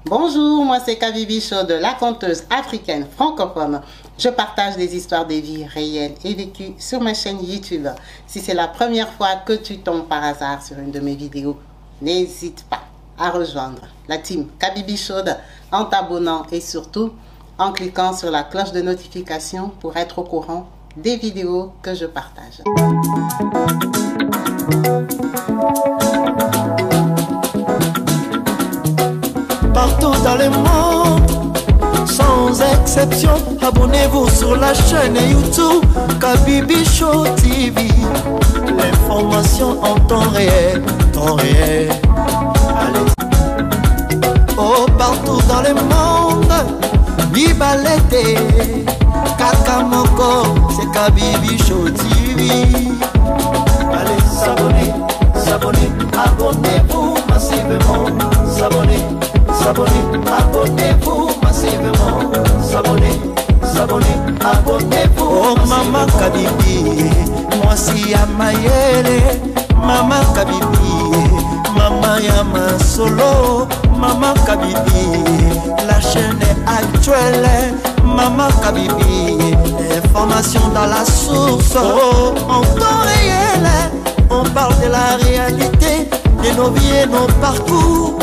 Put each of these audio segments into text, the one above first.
Bonjour, moi c'est Kabibi Show de la conteuse africaine francophone. Je partage des histoires de vie réelles et vécues sur ma chaîne YouTube. Si c'est la première fois que tu tombes par hasard sur une de mes vidéos, n'hésite pas à rejoindre la team Kabibi Show en t'abonnant et surtout en cliquant sur la cloche de notification pour être au courant des vidéos que je partage. Partout dans le monde, sans exception, abonnez-vous sur la chaîne YouTube Kabibi Show TV. L'information en temps réel, Allez. Oh, partout dans le monde, viva l'été, Kakamoko, c'est Kabibi Show TV. Allez, s'abonner, abonnez-vous massivement, abonnez-vous massivement, abonnez-vous. Oh Maman Kabibi, moi si Amayele, Maman Kabibi, Maman Yama Solo, Maman Kabibi, la chaîne est actuelle, Maman Kabibi, information dans la source, oh, en temps réel, on parle de la réalité, de nos vies et nos parcours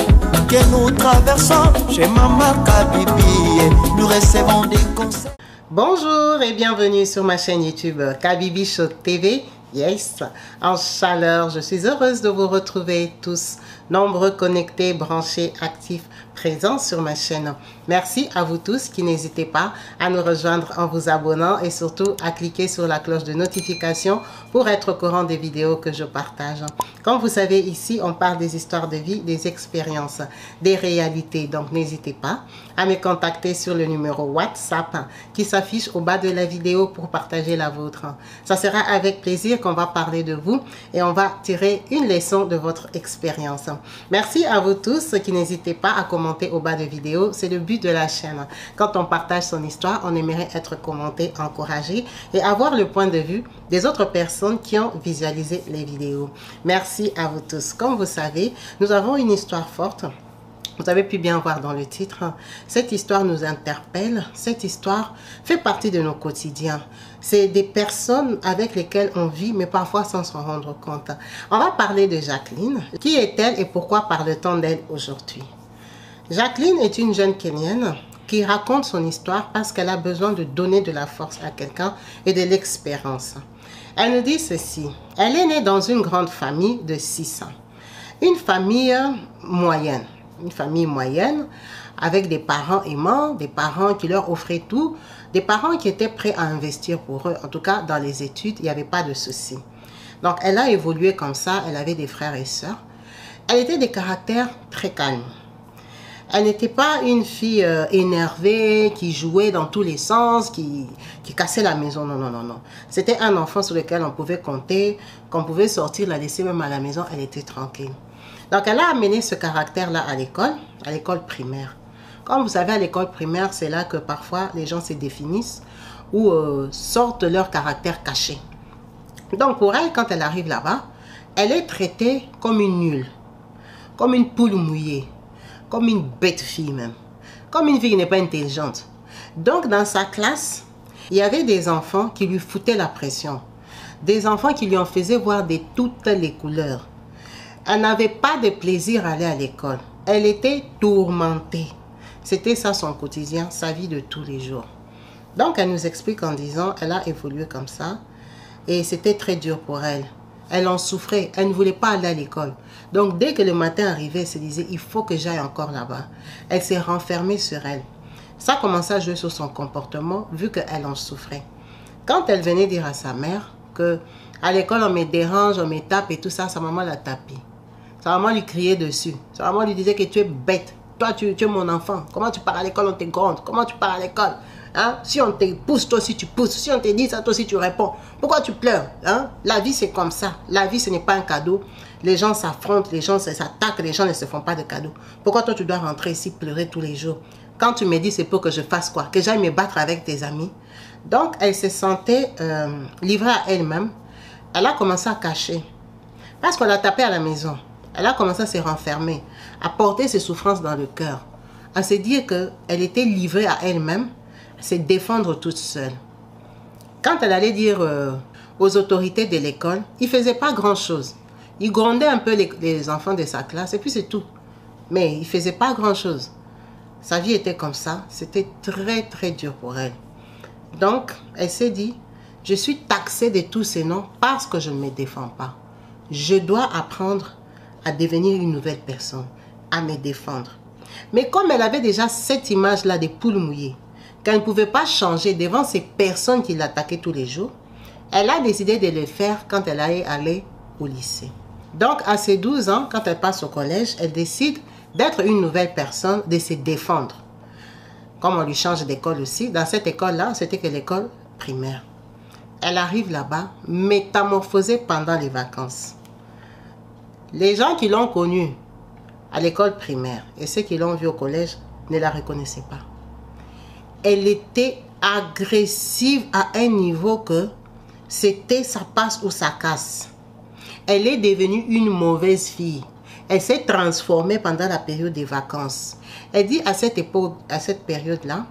que nous traversons chez Maman Kabibi, nous recevons des conseils. Bonjour et bienvenue sur ma chaîne YouTube Kabibi Show TV. Yes, en chaleur, je suis heureuse de vous retrouver tous, nombreux, connectés, branchés, actifs, présents sur ma chaîne. Merci à vous tous qui n'hésitez pas à nous rejoindre en vous abonnant et surtout à cliquer sur la cloche de notification pour être au courant des vidéos que je partage. Comme vous savez, ici, on parle des histoires de vie, des expériences, des réalités. Donc, n'hésitez pas à me contacter sur le numéro WhatsApp qui s'affiche au bas de la vidéo pour partager la vôtre. Ça sera avec plaisir qu'on va parler de vous et on va tirer une leçon de votre expérience. Merci à vous tous qui n'hésitez pas à commenter au bas de vidéo. C'est le but de la chaîne. Quand on partage son histoire, on aimerait être commenté, encouragé et avoir le point de vue des autres personnes qui ont visualisé les vidéos. Merci à vous tous. Comme vous savez, nous avons une histoire forte. Vous avez pu bien voir dans le titre, cette histoire nous interpelle, cette histoire fait partie de nos quotidiens. C'est des personnes avec lesquelles on vit, mais parfois sans s'en rendre compte. On va parler de Jacqueline. Qui est-elle et pourquoi parle-t-on d'elle aujourd'hui? Jacqueline est une jeune Kenyenne qui raconte son histoire parce qu'elle a besoin de donner de la force à quelqu'un et de l'expérience. Elle nous dit ceci, elle est née dans une grande famille de 6 ans. Une famille moyenne. Une famille moyenne avec des parents aimants, des parents qui leur offraient tout, des parents qui étaient prêts à investir pour eux. En tout cas, dans les études, il n'y avait pas de souci. Donc, elle a évolué comme ça. Elle avait des frères et sœurs. Elle était de caractère très calme. Elle n'était pas une fille énervée, qui jouait dans tous les sens, qui cassait la maison. Non, non, non, non. C'était un enfant sur lequel on pouvait compter, qu'on pouvait sortir, la laisser même à la maison, elle était tranquille. Donc, elle a amené ce caractère-là à l'école primaire. Comme vous savez, à l'école primaire, c'est là que parfois les gens se définissent ou sortent leur caractère caché. Donc, pour elle, quand elle arrive là-bas, elle est traitée comme une nulle, comme une poule mouillée, comme une bête fille même, comme une fille qui n'est pas intelligente. Donc, dans sa classe, il y avait des enfants qui lui foutaient la pression, des enfants qui lui en faisaient voir de toutes les couleurs. Elle n'avait pas de plaisir à aller à l'école. Elle était tourmentée. C'était ça son quotidien, sa vie de tous les jours. Donc, elle nous explique en disant, elle a évolué comme ça. Et c'était très dur pour elle. Elle en souffrait. Elle ne voulait pas aller à l'école. Donc, dès que le matin arrivait, elle se disait, il faut que j'aille encore là-bas. Elle s'est renfermée sur elle. Ça commençait à jouer sur son comportement, vu qu'elle en souffrait. Quand elle venait dire à sa mère que à l'école, on me dérange, on me tape et tout ça, sa maman l'a tapé. Sa maman lui criait dessus. Sa maman lui disait que tu es bête. Toi, tu es mon enfant. Comment tu pars à l'école, on te gronde. Comment tu pars à l'école? Hein? Si on te pousse, toi aussi tu pousses. Si on te dit ça, toi aussi tu réponds. Pourquoi tu pleures? Hein? La vie, c'est comme ça. La vie, ce n'est pas un cadeau. Les gens s'affrontent, les gens s'attaquent, les gens ne se font pas de cadeaux. Pourquoi toi, tu dois rentrer ici pleurer tous les jours? Quand tu me dis, c'est pour que je fasse quoi? Que j'aille me battre avec tes amis? Donc, elle se sentait livrée à elle-même. Elle a commencé à cacher. Parce qu'on l'a tapée à la maison. Elle a commencé à se renfermer, à porter ses souffrances dans le cœur, à se dire qu'elle était livrée à elle-même, à se défendre toute seule. Quand elle allait dire aux autorités de l'école, il ne faisait pas grand-chose. Il grondait un peu les enfants de sa classe et puis c'est tout. Mais il ne faisait pas grand-chose. Sa vie était comme ça. C'était très, très dur pour elle. Donc, elle s'est dit, je suis taxée de tous ces noms parce que je ne me défends pas. Je dois apprendre à devenir une nouvelle personne, à me défendre. Mais comme elle avait déjà cette image-là des poules mouillées, qu'elle ne pouvait pas changer devant ces personnes qui l'attaquaient tous les jours, elle a décidé de le faire quand elle allait aller au lycée. Donc, à ses 12 ans, quand elle passe au collège, elle décide d'être une nouvelle personne, de se défendre. Comme on lui change d'école aussi, dans cette école-là, c'était que l'école primaire. Elle arrive là-bas, métamorphosée pendant les vacances. Les gens qui l'ont connue à l'école primaire et ceux qui l'ont vue au collège ne la reconnaissaient pas. Elle était agressive à un niveau que c'était ça passe ou ça casse. Elle est devenue une mauvaise fille. Elle s'est transformée pendant la période des vacances. Elle dit à cette époque, à cette période-là,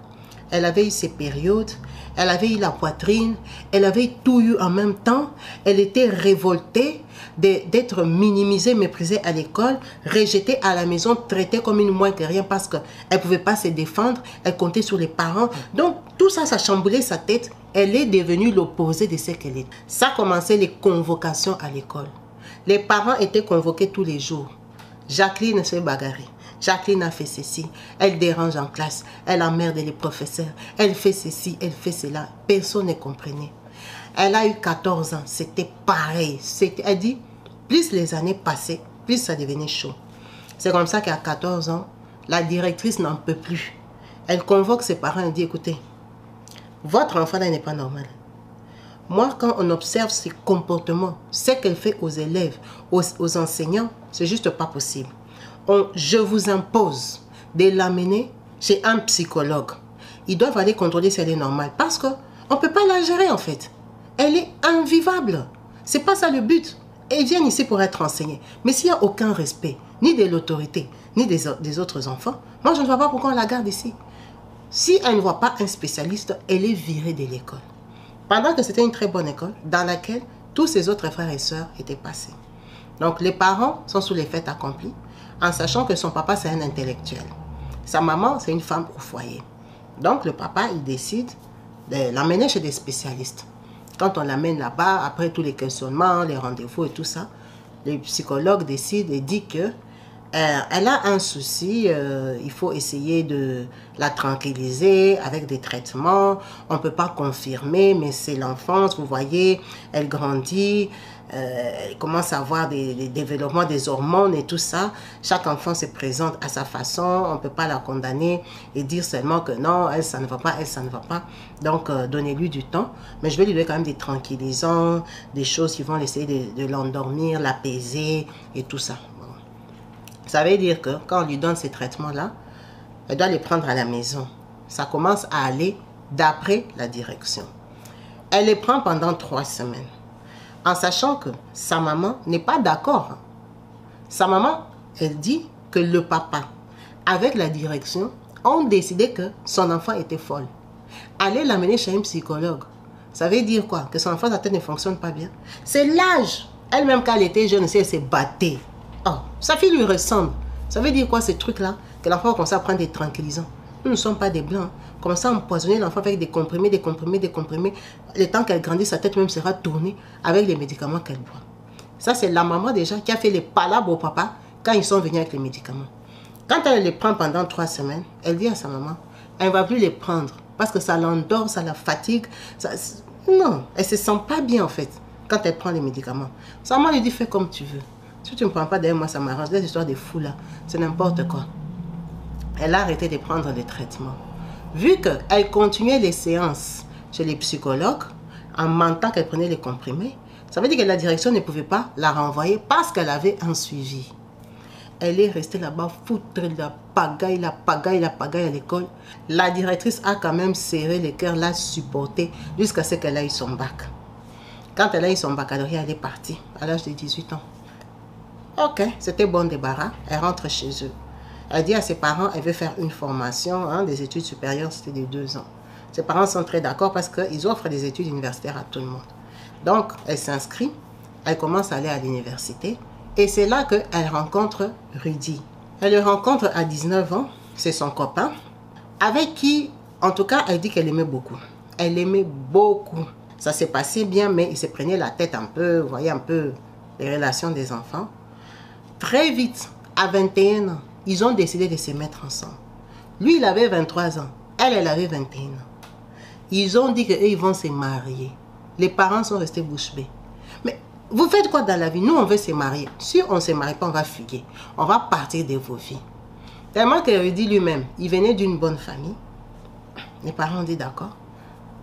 elle avait eu ses périodes, elle avait eu la poitrine, elle avait tout eu en même temps. Elle était révoltée d'être minimisée, méprisée à l'école, rejetée à la maison, traitée comme une moins que rien parce qu'elle ne pouvait pas se défendre, elle comptait sur les parents. Donc tout ça, ça chamboulait sa tête. Elle est devenue l'opposé de ce qu'elle est. Ça a commencé les convocations à l'école. Les parents étaient convoqués tous les jours. Jacqueline s'est bagarrée. Jacqueline a fait ceci. Elle dérange en classe. Elle emmerde les professeurs. Elle fait ceci, elle fait cela. Personne ne comprenait. Elle a eu 14 ans. C'était pareil. Elle dit, plus les années passaient, plus ça devenait chaud. C'est comme ça qu'à 14 ans, la directrice n'en peut plus. Elle convoque ses parents et dit, écoutez, votre enfant là n'est pas normal. Moi, quand on observe ses comportements, ce qu'elle fait aux élèves, aux enseignants, c'est juste pas possible. Je vous impose de l'amener chez un psychologue. Ils doivent aller contrôler si elle est normale. Parce qu'on ne peut pas la gérer en fait. Elle est invivable. C'est pas ça le but. Ils viennent ici pour être enseignés. Mais s'il n'y a aucun respect, ni de l'autorité, ni des autres enfants, moi je ne vois pas pourquoi on la garde ici. Si elle ne voit pas un spécialiste, elle est virée de l'école. Pendant que c'était une très bonne école, dans laquelle tous ses autres frères et sœurs étaient passés. Donc les parents sont sous les faits accomplis, en sachant que son papa c'est un intellectuel. Sa maman c'est une femme au foyer. Donc le papa il décide de l'amener chez des spécialistes. Quand on l'amène là-bas, après tous les questionnements, les rendez-vous et tout ça, le psychologue décide et dit que elle a un souci, il faut essayer de la tranquilliser avec des traitements. On ne peut pas confirmer, mais c'est l'enfance, vous voyez, elle grandit, elle commence à avoir des développements des hormones et tout ça. Chaque enfant se présente à sa façon, on ne peut pas la condamner et dire seulement que non, elle ça ne va pas, elle ça ne va pas. Donc donnez-lui du temps, mais je vais lui donner quand même des tranquillisants, des choses qui vont essayer de l'endormir, l'apaiser et tout ça. Ça veut dire que quand on lui donne ces traitements-là, elle doit les prendre à la maison. Ça commence à aller d'après la direction. Elle les prend pendant 3 semaines. En sachant que sa maman n'est pas d'accord. Sa maman, elle dit que le papa, avec la direction, ont décidé que son enfant était folle. Aller l'amener chez un psychologue, ça veut dire quoi? Que son enfant, sa tête ne fonctionne pas bien. C'est l'âge. Elle-même, quand elle était jeune, elle s'est battue. Oh, sa fille lui ressemble. Ça veut dire quoi ces trucs-là? Que l'enfant commence à prendre des tranquillisants. Nous ne sommes pas des blancs. Commence à empoisonner l'enfant avec des comprimés. Le temps qu'elle grandit, sa tête même sera tournée avec les médicaments qu'elle boit. Ça, c'est la maman déjà qui a fait les palabres au papa quand ils sont venus avec les médicaments. Quand elle les prend pendant 3 semaines, elle dit à sa maman, elle ne va plus les prendre parce que ça l'endort, ça la fatigue. Non, elle ne se sent pas bien en fait quand elle prend les médicaments. Sa maman lui dit, fais comme tu veux. Si tu ne me prends pas derrière moi, ça m'arrange. Les histoires de fous là, c'est n'importe quoi. Elle a arrêté de prendre des traitements. Vu qu'elle continuait les séances chez les psychologues, en mentant qu'elle prenait les comprimés, ça veut dire que la direction ne pouvait pas la renvoyer parce qu'elle avait un suivi. Elle est restée là-bas, foutre la pagaille à l'école. La directrice a quand même serré le cœur, l'a supportée jusqu'à ce qu'elle ait eu son bac. Quand elle a eu son baccalauréat, elle est partie à l'âge de 18 ans. Ok, c'était bon débarras. Elle rentre chez eux. Elle dit à ses parents, elle veut faire une formation, hein, des études supérieures, c'était de 2 ans. Ses parents sont très d'accord parce qu'ils offrent des études universitaires à tout le monde. Donc, elle s'inscrit, elle commence à aller à l'université et c'est là qu'elle rencontre Rudy. Elle le rencontre à 19 ans, c'est son copain, avec qui, en tout cas, elle dit qu'elle aimait beaucoup. Elle aimait beaucoup. Ça s'est passé bien, mais il se prenait la tête un peu, vous voyez un peu les relations des enfants. Très vite, à 21 ans, ils ont décidé de se mettre ensemble. Lui, il avait 23 ans, elle avait 21 ans. Ils ont dit qu'ils vont se marier. Les parents sont restés bouche bée. Mais vous faites quoi dans la vie? Nous, on veut se marier. Si on ne se marie pas, on va fuguer. On va partir de vos vies. Tellement que Rudy lui-même, il venait d'une bonne famille. Les parents ont dit d'accord.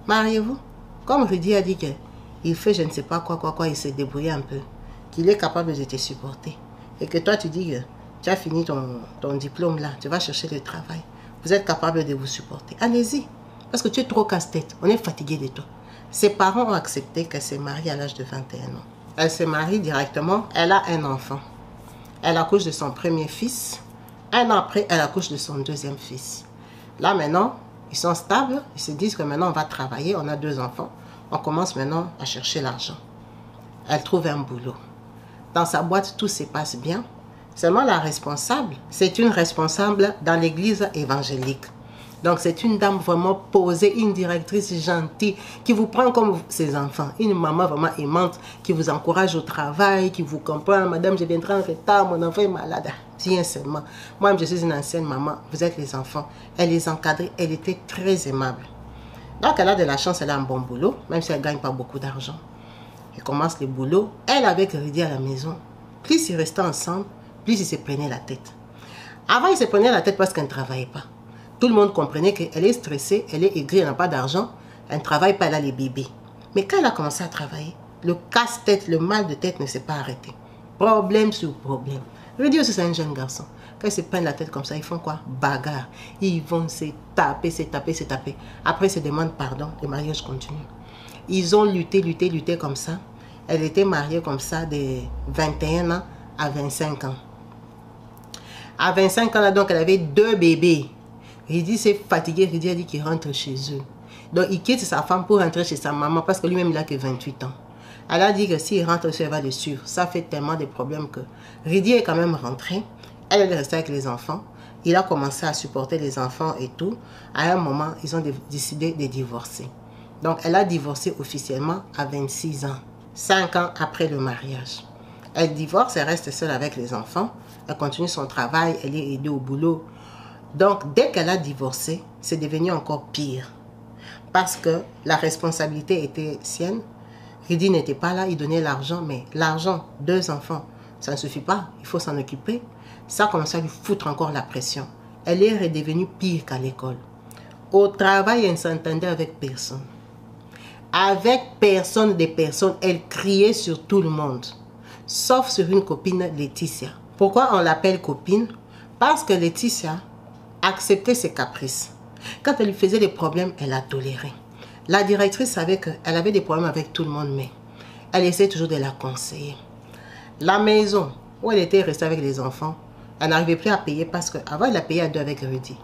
Mariez-vous. Comme Rudy a dit qu'il fait je ne sais pas quoi, il s'est débrouillé un peu. Qu'il est capable de te supporter. Et que toi, tu dis que tu as fini ton diplôme là. Tu vas chercher le travail. Vous êtes capable de vous supporter. Allez-y. Parce que tu es trop casse-tête. On est fatigué de toi. Ses parents ont accepté qu'elle se marie à l'âge de 21 ans. Elle se marie directement. Elle a un enfant. Elle accouche de son premier fils. Un an après, elle accouche de son deuxième fils. Là, maintenant, ils sont stables. Ils se disent que maintenant, on va travailler. On a 2 enfants. On commence maintenant à chercher l'argent. Elle trouve un boulot. Dans sa boîte, tout se passe bien. Seulement, la responsable, c'est une responsable dans l'église évangélique. Donc, c'est une dame vraiment posée, une directrice gentille, qui vous prend comme ses enfants. Une maman vraiment aimante, qui vous encourage au travail, qui vous comprend. Madame, je viendrai en retard, mon enfant est malade. Tiens seulement. Moi, je suis une ancienne maman, vous êtes les enfants. Elle les encadrait, elle était très aimable. Donc, elle a de la chance, elle a un bon boulot, même si elle ne gagne pas beaucoup d'argent. Elle commence le boulot. Elle avec Rudy à la maison. Plus ils restaient ensemble, plus ils se prenaient la tête. Avant, ils se prenaient la tête parce qu'elle ne travaillait pas. Tout le monde comprenait qu'elle est stressée, elle est aigrie, elle n'a pas d'argent, elle ne travaille pas, elle a les bébés. Mais quand elle a commencé à travailler, le casse-tête, le mal de tête ne s'est pas arrêté. Problème sur problème. Rudy aussi, c'est un jeune garçon. Quand ils se prennent la tête comme ça, ils font quoi? Bagarre. Ils vont se taper, se taper, se taper. Après, ils se demandent pardon, le mariage continue. Ils ont lutté comme ça. Elle était mariée comme ça de 21 ans à 25 ans. À 25 ans, là, donc, elle avait 2 bébés. Rudy s'est fatigué, Rudy a dit qu'il rentre chez eux. Donc il quitte sa femme pour rentrer chez sa maman parce que lui-même il n'a que 28 ans. Elle a dit que s'il rentre chez elle, elle va le suivre. Ça fait tellement de problèmes que Rudy est quand même rentré. Elle est restée avec les enfants. Il a commencé à supporter les enfants et tout. À un moment, ils ont décidé de divorcer. Donc elle a divorcé officiellement à 26 ans. 5 ans après le mariage. Elle divorce, elle reste seule avec les enfants. Elle continue son travail, elle est aidée au boulot. Donc, dès qu'elle a divorcé, c'est devenu encore pire. Parce que la responsabilité était sienne. Rudy n'était pas là, il donnait l'argent. Mais l'argent, 2 enfants, ça ne suffit pas. Il faut s'en occuper. Ça commence à lui foutre encore la pression. Elle est redevenue pire qu'à l'école. Au travail, elle ne s'entendait avec personne. Avec personne des personnes, elle criait sur tout le monde. Sauf sur une copine, Laetitia. Pourquoi on l'appelle copine? Parce que Laetitia accepter ses caprices. Quand elle lui faisait des problèmes, elle a toléré. La directrice savait qu'elle avait des problèmes avec tout le monde, mais elle essayait toujours de la conseiller. La maison où elle était restée avec les enfants, elle n'arrivait plus à payer parce qu'avant, elle a payé à 2 avec Rudy.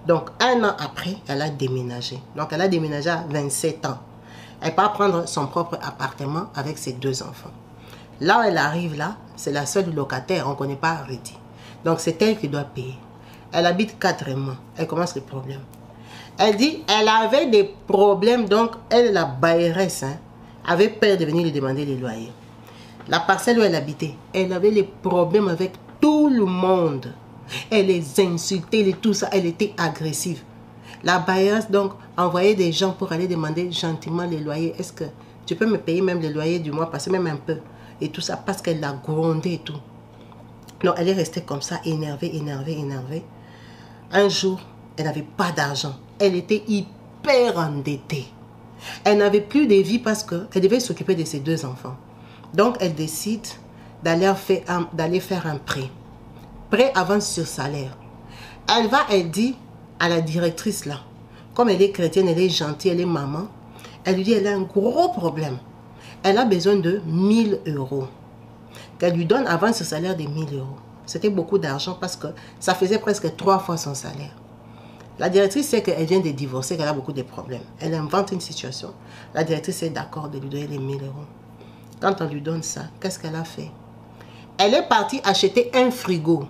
Donc, 1 an après, elle a déménagé. Donc, elle a déménagé à 27 ans. Elle part prendre son propre appartement avec ses 2 enfants. Là où elle arrive, là, c'est la seule locataire. On ne connaît pas Rudy. Donc, c'est elle qui doit payer. Elle habite 4 mois. Elle commence les problèmes. Elle dit, elle avait des problèmes. Donc, elle, la bailleresse, avait peur de venir lui demander les loyers. La parcelle où elle habitait, elle avait des problèmes avec tout le monde. Elle les insultait, tout ça. Elle était agressive. La bailleresse, donc, envoyait des gens pour aller demander gentiment les loyers. Est-ce que tu peux me payer même les loyers du mois, passer même un peu. Et tout ça, parce qu'elle l'a grondé et tout. Donc, elle est restée comme ça, énervée. Un jour, elle n'avait pas d'argent. Elle était hyper endettée. Elle n'avait plus de vie parce qu'elle devait s'occuper de ses 2 enfants. Donc, elle décide d'aller faire un prêt. Prêt avance sur salaire. Elle dit à la directrice là, comme elle est chrétienne, elle est gentille, elle est maman, elle lui dit elle a un gros problème. Elle a besoin de 1 000 €. Qu'elle lui donne avant ce salaire de 1 000 €. C'était beaucoup d'argent parce que ça faisait presque 3 fois son salaire. La directrice sait qu'elle vient de divorcer, qu'elle a beaucoup de problèmes. Elle invente une situation. La directrice est d'accord de lui donner les 1000 euros. Quand on lui donne ça, qu'est-ce qu'elle a fait? Elle est partie acheter un frigo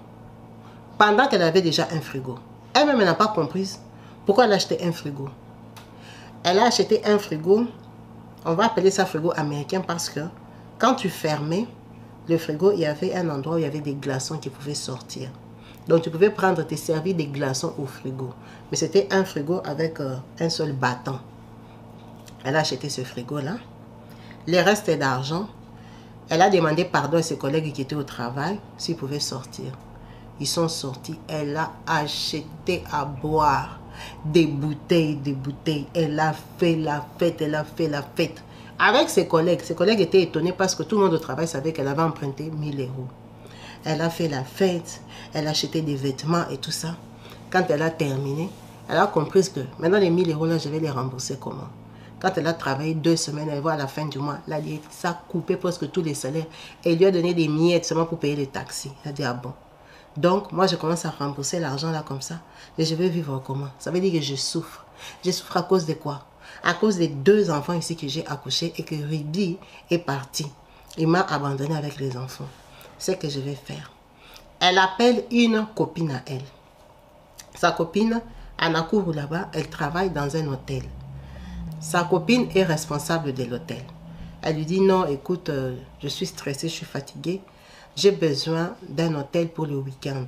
pendant qu'elle avait déjà un frigo. Elle-même, elle n'a pas compris pourquoi elle a acheté un frigo. Elle a acheté un frigo, on va appeler ça frigo américain parce que quand tu fermais le frigo, il y avait un endroit où il y avait des glaçons qui pouvaient sortir. Donc tu pouvais prendre, te servir des glaçons au frigo. Mais c'était un frigo avec un seul bâton. Elle a acheté ce frigo-là. Les restes d'argent, elle a demandé pardon à ses collègues qui étaient au travail s'ils pouvaient sortir. Ils sont sortis. Elle a acheté à boire des bouteilles, des bouteilles. Elle a fait la fête, elle a fait la fête. Avec ses collègues. Ses collègues étaient étonnés parce que tout le monde au travail savait qu'elle avait emprunté 1000 euros. Elle a fait la fête, elle a acheté des vêtements et tout ça. Quand elle a terminé, elle a compris que maintenant les 1000 euros là, je vais les rembourser comment? Quand elle a travaillé 2 semaines, elle voit à la fin du mois, la directrice a coupé presque tous les salaires. Elle lui a donné des miettes seulement pour payer les taxis. Elle a dit, ah bon. Donc, moi, je commence à rembourser l'argent là comme ça. Et je vais vivre comment? Ça veut dire que je souffre. Je souffre à cause de quoi? À cause des 2 enfants ici que j'ai accouchés et que Rudy est parti. Il m'a abandonné avec les enfants. C'est ce que je vais faire. Elle appelle une copine à elle. Sa copine, à Nakuru là-bas, elle travaille dans un hôtel. Sa copine est responsable de l'hôtel. Elle lui dit, non, écoute, je suis stressée, je suis fatiguée. J'ai besoin d'un hôtel pour le week-end.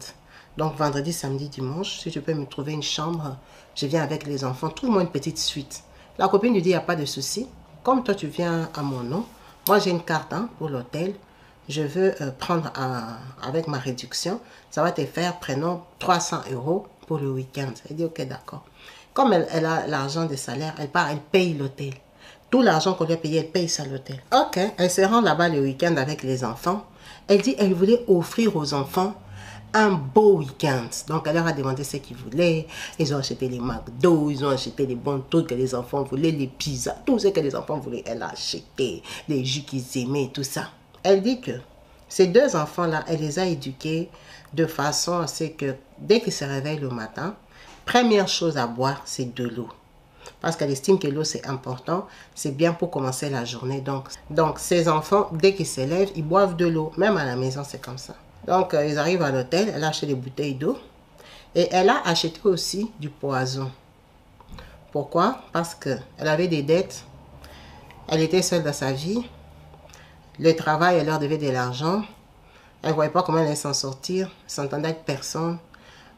Donc, vendredi, samedi, dimanche, si tu peux me trouver une chambre, je viens avec les enfants. Trouve-moi une petite suite. La copine lui dit, il n'y a pas de souci. Comme toi, tu viens à mon nom, moi, j'ai une carte pour l'hôtel. Je veux prendre avec ma réduction. Ça va te faire, prenons 300 euros pour le week-end. Elle dit, ok, d'accord. Comme elle a l'argent de salaire, elle part, elle paye l'hôtel. Tout l'argent qu'on lui a payé, elle paye ça à l'hôtel. Ok, elle se rend là-bas le week-end avec les enfants. Elle dit, elle voulait offrir aux enfants un beau week-end. Donc, elle leur a demandé ce qu'ils voulaient. Ils ont acheté les McDo, ils ont acheté les bons trucs que les enfants voulaient, les pizzas, tout ce que les enfants voulaient. Elle a acheté les jus qu'ils aimaient, tout ça. Elle dit que ces 2 enfants-là, elle les a éduqués de façon à ce que dès qu'ils se réveillent le matin, première chose à boire, c'est de l'eau. Parce qu'elle estime que l'eau, c'est important. C'est bien pour commencer la journée. Donc, ces enfants, dès qu'ils se lèvent, ils boivent de l'eau. Même à la maison, c'est comme ça. Donc, ils arrivent à l'hôtel. Elle a acheté des bouteilles d'eau. Et elle a acheté aussi du poison. Pourquoi? Parce qu'elle avait des dettes. Elle était seule dans sa vie. Le travail, elle leur devait de l'argent. Elle ne voyait pas comment elle allait s'en sortir. Elle s'entendait avec personne.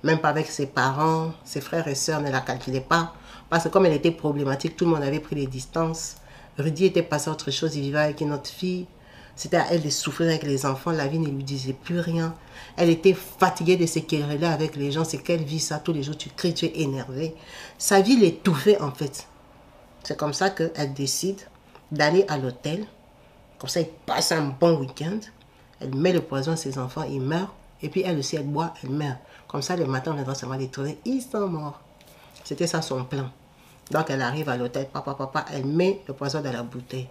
Même pas avec ses parents. Ses frères et sœurs ne la calculaient pas. Parce que comme elle était problématique, tout le monde avait pris les distances. Rudy était passé à autre chose. Il vivait avec une autre fille. C'était à elle de souffrir avec les enfants. La vie ne lui disait plus rien. Elle était fatiguée de se quereller avec les gens. C'est qu'elle vit ça tous les jours. Tu cries, tu es énervé. Sa vie l'étouffait en fait. C'est comme ça qu'elle décide d'aller à l'hôtel. Comme ça, il passe un bon week-end. Elle met le poison à ses enfants, ils meurent. Et puis elle aussi, elle boit, elle meurt. Comme ça, le matin, on viendra seulement les trouver. Ils sont morts. C'était ça son plan. Donc, elle arrive à l'hôtel. Papa, elle met le poison dans la bouteille.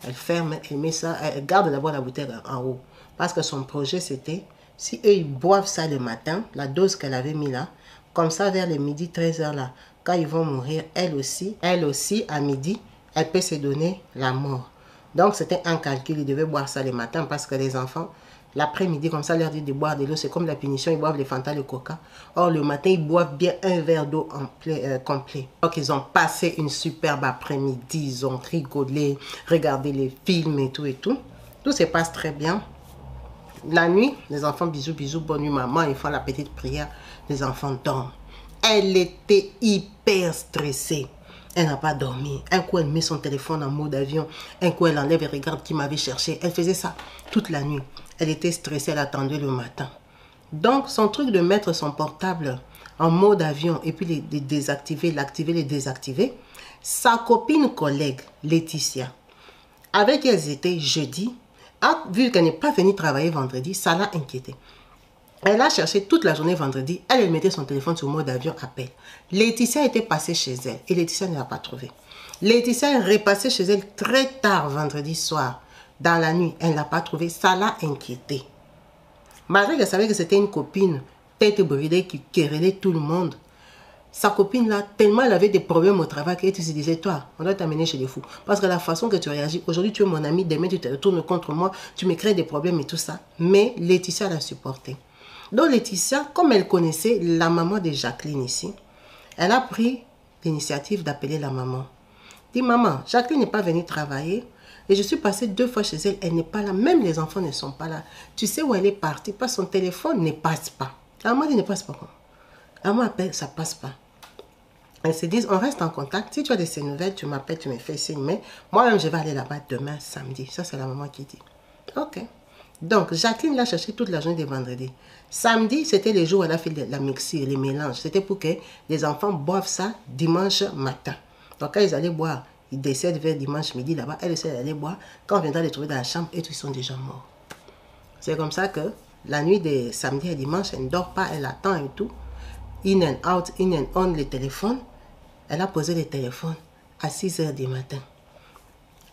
Elle ferme, elle met ça. Elle garde d'abord la bouteille en haut. Parce que son projet, c'était, si eux, ils boivent ça le matin, la dose qu'elle avait mis là, comme ça, vers le midi, 13h là, quand ils vont mourir, elle aussi, à midi, elle peut se donner la mort. Donc, c'était un calcul. Ils devaient boire ça le matin parce que les enfants, l'après-midi, comme ça, leur dit de boire de l'eau. C'est comme la punition, ils boivent les Fanta, le Coca. Or, le matin, ils boivent bien un verre d'eau complet. Donc, ils ont passé une superbe après-midi. Ils ont rigolé, regardé les films et tout et tout. Tout se passe très bien. La nuit, les enfants, bisous, bisous, bonne nuit, maman. Ils font la petite prière. Les enfants dorment. Elle était hyper stressée. Elle n'a pas dormi. Un coup, elle met son téléphone en mode avion. Un coup, elle enlève et regarde qui m'avait cherché. Elle faisait ça toute la nuit. Elle était stressée, elle attendait le matin. Donc, son truc de mettre son portable en mode avion et puis les désactiver, l'activer, les désactiver, sa copine collègue, Laetitia, avec qui elles étaient jeudi, a vu qu'elle n'est pas venue travailler vendredi, ça l'a inquiétée. Elle a cherché toute la journée vendredi. Elle mettait son téléphone sur mode avion appel. Laetitia était passée chez elle et Laetitia ne l'a pas trouvée. Laetitia est repassée chez elle très tard vendredi soir. Dans la nuit, elle ne l'a pas trouvée. Ça l'a inquiétée. Malgré qu'elle savait que c'était une copine tête brûlée qui querellait tout le monde. Sa copine là, tellement elle avait des problèmes au travail qu'elle se disait, toi, on doit t'amener chez les fous. Parce que la façon que tu réagis, aujourd'hui tu es mon ami, demain tu te retournes contre moi, tu me crées des problèmes et tout ça. Mais Laetitia l'a supporté. Donc Laetitia, comme elle connaissait la maman de Jacqueline ici, elle a pris l'initiative d'appeler la maman. Dit, maman, Jacqueline n'est pas venue travailler. Et je suis passée 2 fois chez elle, elle n'est pas là. Même les enfants ne sont pas là. Tu sais où elle est partie? Parce que son téléphone ne passe pas. La maman dit, ne passe pas quoi? La maman appelle, ça ne passe pas. Elles se disent, on reste en contact. Si tu as de ces nouvelles, tu m'appelles, tu me fais signe. Mais moi-même, je vais aller là-bas demain, samedi. Ça, c'est la maman qui dit. Ok. Donc, Jacqueline l'a cherché toute la journée de vendredi. Samedi, c'était le jour où elle a fait la mixture, les mélanges. C'était pour que les enfants boivent ça dimanche matin. Donc, quand ils allaient boire, ils décèdent vers dimanche midi là-bas. Elle essaie d'aller boire. Quand on viendra les trouver dans la chambre, et ils sont déjà morts. C'est comme ça que la nuit de samedi à dimanche, elle ne dort pas, elle attend et tout. In and out, in and on, les téléphones. Elle a posé le téléphone à 6 h du matin.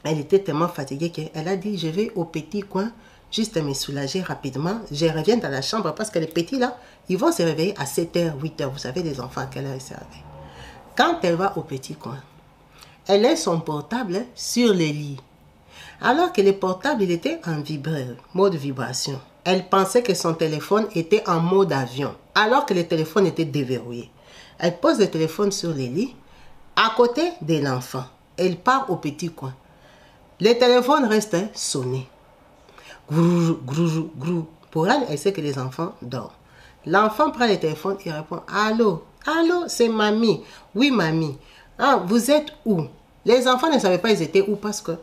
Elle était tellement fatiguée qu'elle a dit, je vais au petit coin, juste me soulager rapidement. Je reviens dans la chambre parce que les petits là, ils vont se réveiller à 7 h, 8 h. Vous savez, les enfants, à quelle heure ils se réveillent. Quand elle va au petit coin, elle laisse son portable sur le lit. Alors que le portable, il était en vibreur, mode vibration. Elle pensait que son téléphone était en mode avion, alors que le téléphone était déverrouillé. Elle pose le téléphone sur le lit, à côté de l'enfant. Elle part au petit coin. Le téléphone reste sonné. Grou, grou, grou. Pour elle, elle sait que les enfants dorment. L'enfant prend le téléphone et répond, allô, allô, c'est mamie. Oui, mamie. Ah, vous êtes où? Les enfants ne savaient pas ils étaient où parce que...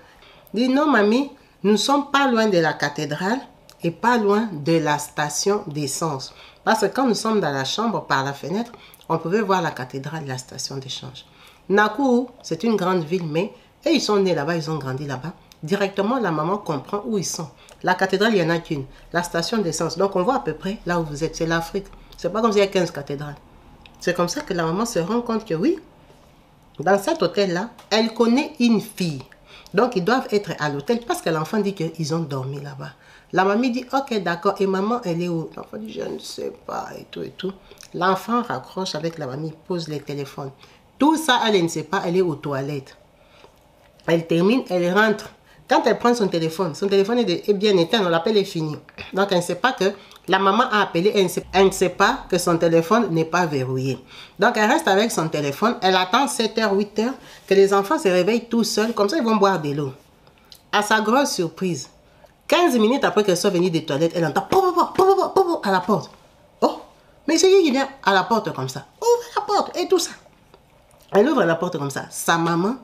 Dit, non, mamie, nous ne sommes pas loin de la cathédrale et pas loin de la station d'essence. Parce que quand nous sommes dans la chambre, par la fenêtre, on pouvait voir la cathédrale et la station d'échange. Nakuru, c'est une grande ville, mais et ils sont nés là-bas, ils ont grandi là-bas. Directement, la maman comprend où ils sont. La cathédrale, il n'y en a qu'une. La station d'essence. Donc, on voit à peu près là où vous êtes. C'est l'Afrique. C'est pas comme s'il y a 15 cathédrales. C'est comme ça que la maman se rend compte que oui, dans cet hôtel-là, elle connaît une fille. Donc, ils doivent être à l'hôtel parce que l'enfant dit qu'ils ont dormi là-bas. La mamie dit, ok, d'accord. Et maman, elle est où? L'enfant dit, je ne sais pas, et tout, et tout. L'enfant raccroche avec la mamie, pose le téléphone. Tout ça, elle ne sait pas, elle est aux toilettes. Elle termine, elle rentre. Quand elle prend son téléphone est bien éteint, l'appel est fini. Donc, elle ne sait pas que la maman a appelé, elle ne sait pas que son téléphone n'est pas verrouillé. Donc, elle reste avec son téléphone, elle attend 7 h, 8 h, que les enfants se réveillent tout seuls, comme ça ils vont boire de l'eau. À sa grosse surprise, 15 minutes après qu'elle soit venue des toilettes, elle entend à la porte. Oh, mais c'est qui vient à la porte comme ça? Ouvre la porte et tout ça. Elle ouvre la porte comme ça. Sa maman,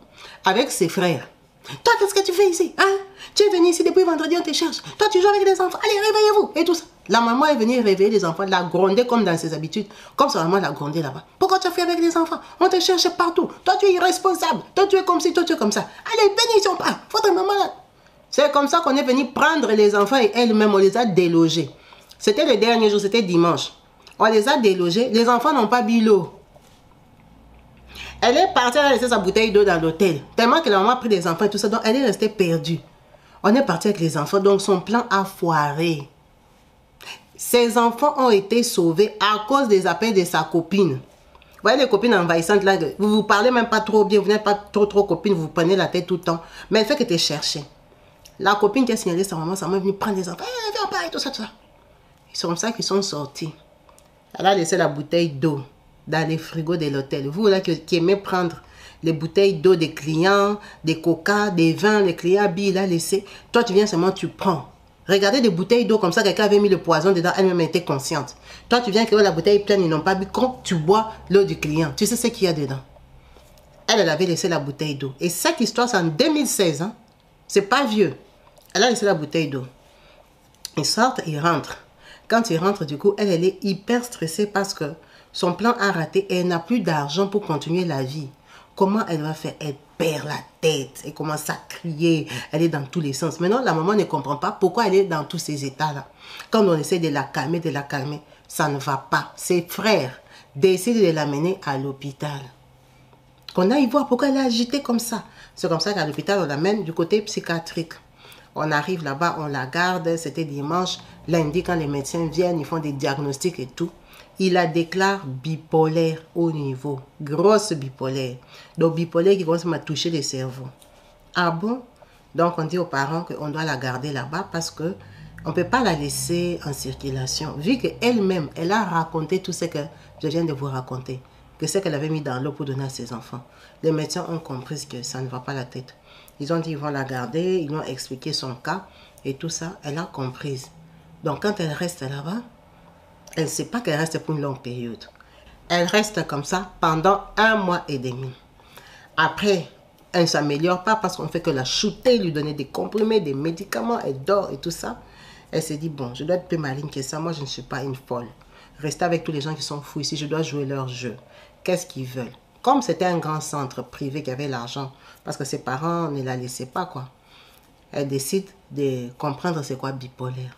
avec ses frères. Toi, qu'est-ce que tu fais ici? Hein? Tu es venu ici depuis vendredi, on te cherche. Toi, tu joues avec les enfants. Allez, réveillez-vous. Et tout ça. La maman est venue réveiller les enfants, la gronder comme dans ses habitudes. Comme sa maman l'a grondé là-bas. Pourquoi tu as fait avec les enfants? On te cherche partout. Toi, tu es irresponsable. Toi, tu es comme ci, toi, tu es comme ça. Allez, venez, ils sont pas. Votre maman là. C'est comme ça qu'on est venu prendre les enfants et elle-même, on les a délogés. C'était le dernier jour, c'était dimanche. On les a délogés. Les enfants n'ont pas bu l'eau. Elle est partie, elle a laissé sa bouteille d'eau dans l'hôtel. Tellement que la maman a pris les enfants et tout ça. Donc, elle est restée perdue. On est parti avec les enfants. Donc, son plan a foiré. Ses enfants ont été sauvés à cause des appels de sa copine. Vous voyez les copines envahissantes là. Vous vous parlez même pas trop bien. Vous n'êtes pas trop copine. Vous vous prenez la tête tout le temps. Mais elle fait que tu es cherché. La copine qui a signalé sa maman est venue prendre les enfants. Viens pas et tout ça, tout ça. C'est comme ça qu'ils sont sortis. Elle a laissé la bouteille d'eau dans les frigos de l'hôtel. Vous là qui aimez prendre les bouteilles d'eau des clients, des coca, des vins, les clients habillent, il a laissé. Toi, tu viens seulement, tu prends. Regardez des bouteilles d'eau comme ça, quelqu'un avait mis le poison dedans, elle-même était consciente. Toi, tu viens que la bouteille est pleine, ils n'ont pas bu. Quand tu bois l'eau du client, tu sais ce qu'il y a dedans. Elle avait laissé la bouteille d'eau. Et cette histoire, c'est en 2016. Hein? C'est pas vieux. Elle a laissé la bouteille d'eau. Ils sortent, ils rentrent. Quand ils rentrent, du coup, elle est hyper stressée parce que son plan a raté et elle n'a plus d'argent pour continuer la vie. Comment elle va faire? Elle perd la tête. Elle commence à crier. Elle est dans tous les sens. Maintenant, la maman ne comprend pas pourquoi elle est dans tous ces états-là. Quand on essaie de la calmer, ça ne va pas. Ses frères décident de l'amener à l'hôpital. Qu'on aille voir pourquoi elle est agitée comme ça. C'est comme ça qu'à l'hôpital, on l'amène du côté psychiatrique. On arrive là-bas, on la garde. C'était dimanche. Lundi, quand les médecins viennent, ils font des diagnostics et tout. Il la déclare bipolaire au niveau. Grosse bipolaire. Donc bipolaire qui commence à toucher les cerveaux. Ah bon? Donc on dit aux parents qu'on doit la garder là-bas parce que on ne peut pas la laisser en circulation. Vu qu'elle-même, elle a raconté tout ce que je viens de vous raconter. Que ce qu'elle avait mis dans l'eau pour donner à ses enfants. Les médecins ont compris que ça ne va pas la tête. Ils ont dit qu'ils vont la garder, ils lui ont expliqué son cas et tout ça. Elle a compris. Donc quand elle reste là-bas, elle ne sait pas qu'elle reste pour une longue période. Elle reste comme ça pendant 1 mois et demi. Après, elle ne s'améliore pas parce qu'on fait que la shooter, lui donner des comprimés, des médicaments, elle dort et tout ça. Elle s'est dit, bon, je dois être plus maligne que ça. Moi, je ne suis pas une folle. Rester avec tous les gens qui sont fous ici, je dois jouer leur jeu. Qu'est-ce qu'ils veulent? Comme c'était un grand centre privé qui avait l'argent, parce que ses parents ne la laissaient pas, quoi. Elle décide de comprendre c'est quoi bipolaire.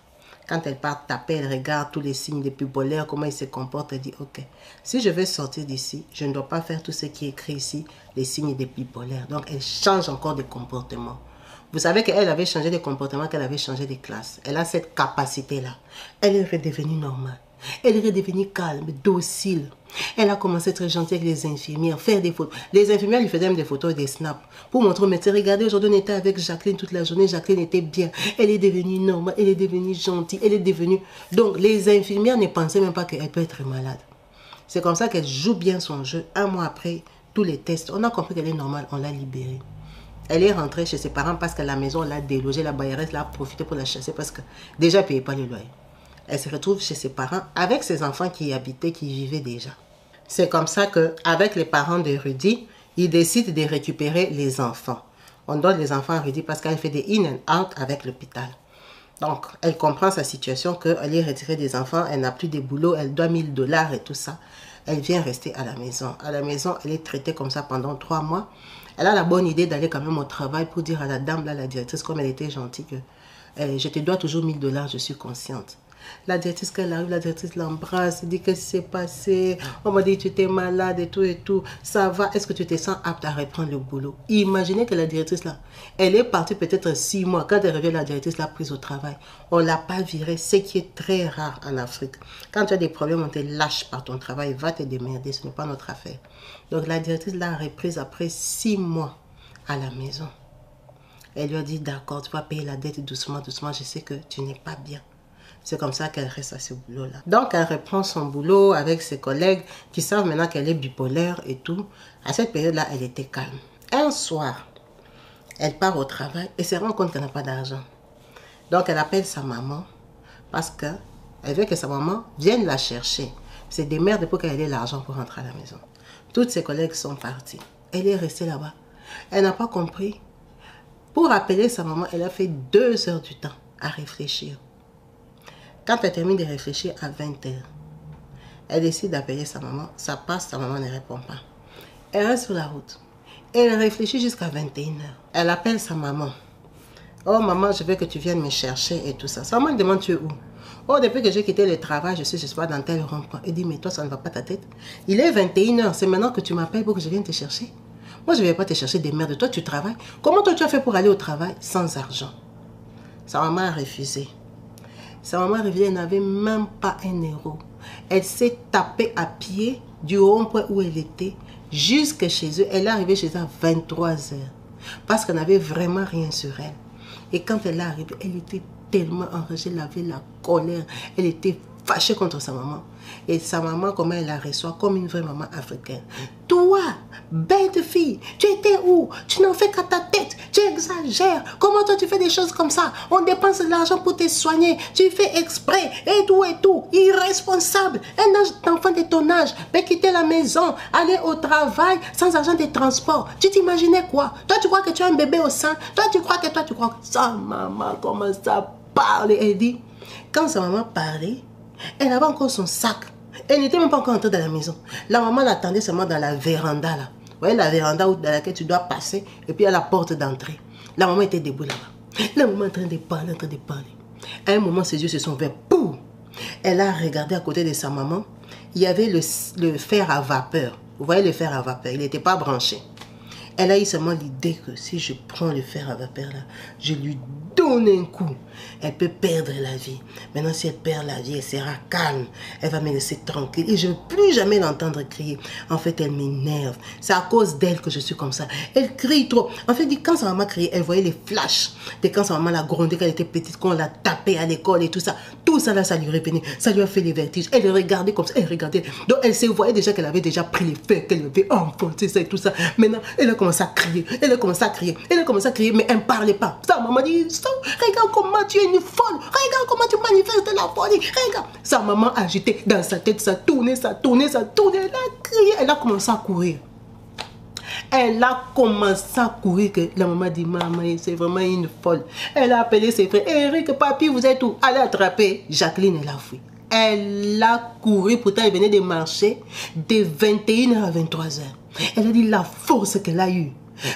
Quand elle part taper, elle regarde tous les signes de bipolaire, comment ils se comportent, elle dit, ok, si je veux sortir d'ici, je ne dois pas faire tout ce qui est écrit ici, les signes de bipolaire. Donc, elle change encore de comportement. Vous savez qu'elle avait changé de comportement, qu'elle avait changé de classe. Elle a cette capacité-là. Elle est redevenue normale. Elle est redevenue calme, docile. Elle a commencé à être gentille avec les infirmières, faire des photos. Les infirmières lui faisaient même des photos et des snaps pour montrer au médecin, regardez, aujourd'hui on était avec Jacqueline toute la journée, Jacqueline était bien. Elle est devenue normale, elle est devenue gentille, elle est devenue... Donc les infirmières ne pensaient même pas qu'elle peut être malade. C'est comme ça qu'elle joue bien son jeu. 1 mois après, tous les tests, on a compris qu'elle est normale, on l'a libérée. Elle est rentrée chez ses parents parce que la maison l'a délogée, la bailleresse l'a profité pour la chasser parce que déjà elle ne payait pas le loyer. Elle se retrouve chez ses parents avec ses enfants qui y habitaient, qui vivaient déjà. C'est comme ça qu'avec les parents de Rudy, ils décident de récupérer les enfants. On donne les enfants à Rudy parce qu'elle fait des in and out avec l'hôpital. Donc, elle comprend sa situation, qu'elle est retirée des enfants, elle n'a plus de boulot, elle doit 1 000 $ et tout ça. Elle vient rester à la maison. À la maison, elle est traitée comme ça pendant 3 mois. Elle a la bonne idée d'aller quand même au travail pour dire à la dame, là, la directrice, comme elle était gentille, que je te dois toujours 1 000 $, je suis consciente. La directrice, quand elle arrive, la directrice l'embrasse, dit qu'est-ce qui s'est passé, on m'a dit que tu étais malade et tout, ça va, est-ce que tu te sens apte à reprendre le boulot? Imaginez que la directrice là, elle est partie peut-être 6 mois, quand elle revient, la directrice l'a prise au travail, on ne l'a pas virée, ce qui est très rare en Afrique. Quand tu as des problèmes, on te lâche par ton travail, va te démerder, ce n'est pas notre affaire. Donc la directrice l'a reprise après 6 mois à la maison. Elle lui a dit, d'accord, tu vas payer la dette doucement, doucement, je sais que tu n'es pas bien. C'est comme ça qu'elle reste à ce boulot-là. Donc, elle reprend son boulot avec ses collègues qui savent maintenant qu'elle est bipolaire et tout. À cette période-là, elle était calme. Un soir, elle part au travail et se rend compte qu'elle n'a pas d'argent. Donc, elle appelle sa maman parce qu'elle veut que sa maman vienne la chercher. C'est des mères pour qu'elle ait l'argent pour rentrer à la maison. Toutes ses collègues sont parties. Elle est restée là-bas. Elle n'a pas compris. Pour appeler sa maman, elle a fait 2 heures du temps à réfléchir. Quand elle termine de réfléchir à 20 h, elle décide d'appeler sa maman. Ça passe, sa maman ne répond pas. Elle reste sur la route. Elle réfléchit jusqu'à 21 h. Elle appelle sa maman. Oh maman, je veux que tu viennes me chercher et tout ça. Sa maman demande tu es où? Oh, depuis que j'ai quitté le travail, je sais pas, dans tel rond-point. Elle dit, mais toi, ça ne va pas ta tête. Il est 21 h, c'est maintenant que tu m'appelles pour que je vienne te chercher. Moi, je ne vais pas te chercher des merdes. Toi, tu travailles. Comment toi, tu as fait pour aller au travail sans argent? Sa maman a refusé. Sa maman arrivée, elle n'avait même pas 1 €. Elle s'est tapée à pied du rond-point où elle était jusqu'à chez eux. Elle est arrivée chez eux à 23 h parce qu'elle n'avait vraiment rien sur elle. Et quand elle est arrivée, elle était tellement enragée, elle avait la colère. Elle était fâchée contre sa maman. Et sa maman, comment elle la reçoit? Comme une vraie maman africaine. Toi, bête fille, tu étais où? Tu n'en fais qu'à ta tête. Tu exagères. Comment toi tu fais des choses comme ça? On dépense de l'argent pour te soigner. Tu fais exprès. Et tout. Irresponsable. Un enfant de ton âge peut quitter la maison, aller au travail sans argent de transport. Tu t'imaginais quoi? Toi, tu crois que tu as un bébé au sein? Toi, tu crois que sa maman commence à parler. Elle dit, quand sa maman parlait, elle avait encore son sac. Elle n'était même pas encore entrée dans la maison. La maman l'attendait seulement dans la véranda là. Vous voyez la véranda dans laquelle tu dois passer et puis à la porte d'entrée. La maman était debout là-bas. La maman en train de parler, À un moment, ses yeux se sont ouverts. Boum! Elle a regardé à côté de sa maman. Il y avait le fer à vapeur. Vous voyez le fer à vapeur, il n'était pas branché. Elle a eu seulement l'idée que si je prends le fer à vapeur là, je lui donne un coup, elle peut perdre la vie. Maintenant, si elle perd la vie, elle sera calme. Elle va me laisser tranquille et je ne veux plus jamais l'entendre crier. En fait, elle m'énerve. C'est à cause d'elle que je suis comme ça. Elle crie trop. En fait, quand sa maman criait, elle voyait les flashs. De quand sa maman l'a grondé quand elle était petite, quand on l'a tapée à l'école et tout ça. Tout ça là, ça lui revenait. Ça lui a fait les vertiges. Elle regardait comme ça, elle regardait. Donc, elle se voyait déjà qu'elle avait déjà pris les fers, qu'elle avait enfoncé ça et tout ça. Maintenant, elle a commencé à crier. Elle a commencé à crier. Elle a commencé à crier, mais elle ne parlait pas. Sa maman dit, regarde comment tu es une folle. Regarde comment tu manifestes la folie. Regarde. Sa maman agitait dans sa tête, ça tournait, ça tournait, ça tournait. Elle a crié. Elle a commencé à courir. Elle a commencé à courir. Que la maman dit, maman, c'est vraiment une folle. Elle a appelé ses frères. Eric, papi, vous êtes où? Allez attraper. Jacqueline, elle a fui. Elle a couru, pourtant elle venait de marcher de 21h à 23h. Elle a dit la force qu'elle a eue.